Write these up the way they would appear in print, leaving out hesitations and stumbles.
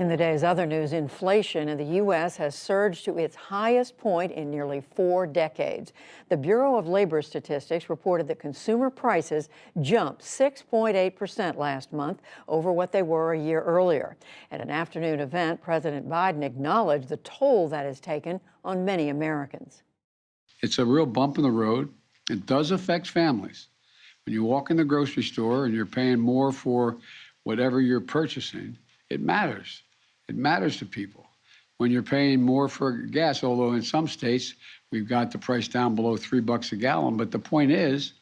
In the day's other news, inflation in the U.S. has surged to its highest point in nearly 4 decades. The Bureau of Labor Statistics reported that consumer prices jumped 6.8% last month over what they were a year earlier. At an afternoon event, President Biden acknowledged the toll that has taken on many Americans. It's a real bump in the road. It does affect families. When you walk in the grocery store and you're paying more for whatever you're purchasing, it matters. It matters to people. When you're paying more for gas, although in some states we've got the price down below $3 a gallon, but the point is,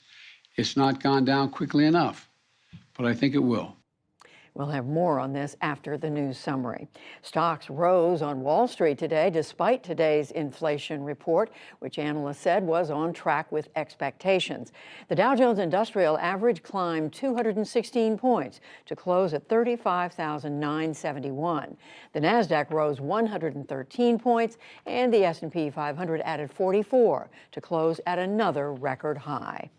it's not gone down quickly enough. But I think it will. We'll have more on this after the news summary. Stocks rose on Wall Street today despite today's inflation report, which analysts said was on track with expectations. The Dow Jones Industrial Average climbed 216 points to close at 35,971. The Nasdaq rose 113 points, and the S&P 500 added 44 to close at another record high.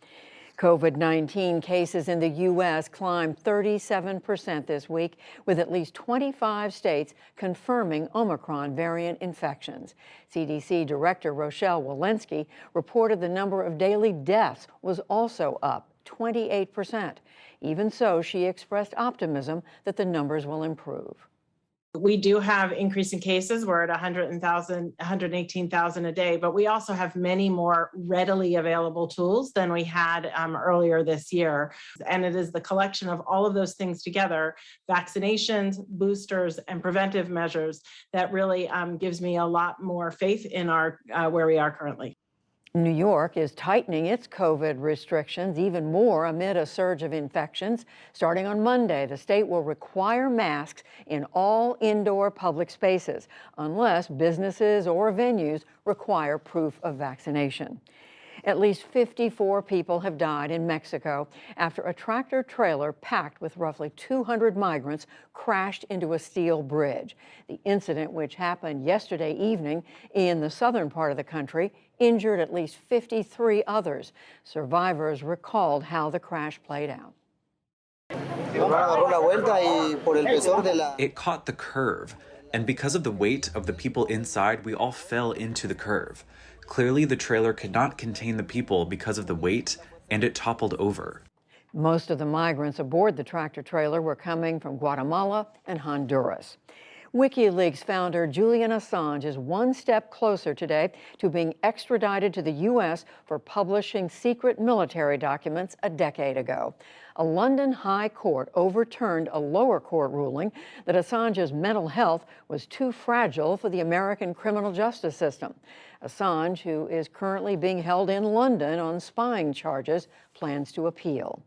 COVID-19 cases in the U.S. climbed 37% this week, with at least 25 states confirming Omicron variant infections. CDC Director Rochelle Walensky reported the number of daily deaths was also up 28%. Even so, she expressed optimism that the numbers will improve. We do have increasing cases. We're at 118,000 a day, but we also have many more readily available tools than we had earlier this year. And it is the collection of all of those things together, vaccinations, boosters, and preventive measures, that really gives me a lot more faith in our where we are currently. New York is tightening its COVID restrictions even more amid a surge of infections. Starting on Monday, the state will require masks in all indoor public spaces unless businesses or venues require proof of vaccination. At least 54 people have died in Mexico after a tractor trailer packed with roughly 200 migrants crashed into a steel bridge. The incident, which happened yesterday evening in the southern part of the country, injured at least 53 others. Survivors recalled how the crash played out. It caught the curve, and because of the weight of the people inside, we all fell into the curve. Clearly, the trailer could not contain the people because of the weight, and it toppled over. Most of the migrants aboard the tractor trailer were coming from Guatemala and Honduras. WikiLeaks founder Julian Assange is one step closer today to being extradited to the U.S. for publishing secret military documents a decade ago. A London High Court overturned a lower court ruling that Assange's mental health was too fragile for the American criminal justice system. Assange, who is currently being held in London on spying charges, plans to appeal.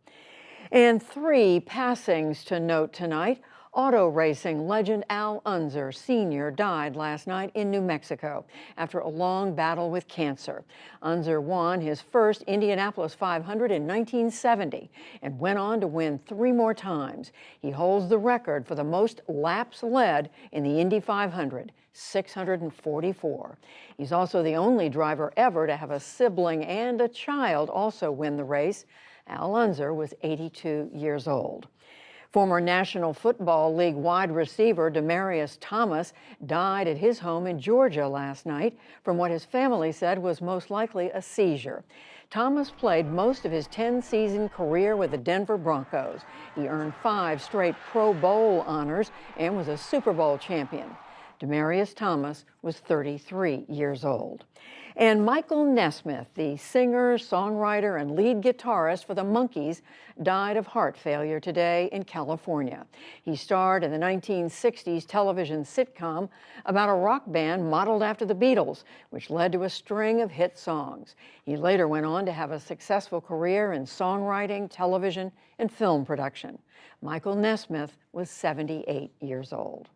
And 3 passings to note tonight. Auto racing legend Al Unser Sr. died last night in New Mexico after a long battle with cancer. Unser won his first Indianapolis 500 in 1970 and went on to win 3 more times. He holds the record for the most laps led in the Indy 500, 644. He's also the only driver ever to have a sibling and a child also win the race. Al Unser was 82 years old. Former National Football League wide receiver Demaryius Thomas died at his home in Georgia last night from what his family said was most likely a seizure. Thomas played most of his 10-season career with the Denver Broncos. He earned 5 straight Pro Bowl honors and was a Super Bowl champion. Demaryius Thomas was 33 years old. And Michael Nesmith, the singer, songwriter, and lead guitarist for the Monkees, died of heart failure today in California. He starred in the 1960s television sitcom about a rock band modeled after the Beatles, which led to a string of hit songs. He later went on to have a successful career in songwriting, television, and film production. Michael Nesmith was 78 years old.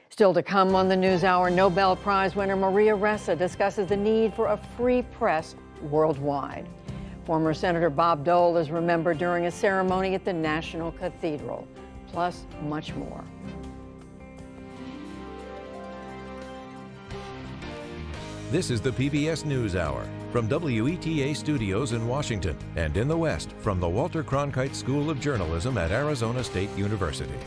Still to come on the NewsHour, Nobel Prize winner Maria Ressa discusses the need for a free press worldwide. Former Senator Bob Dole is remembered during a ceremony at the National Cathedral, plus much more. This is the PBS NewsHour from WETA Studios in Washington and in the West from the Walter Cronkite School of Journalism at Arizona State University.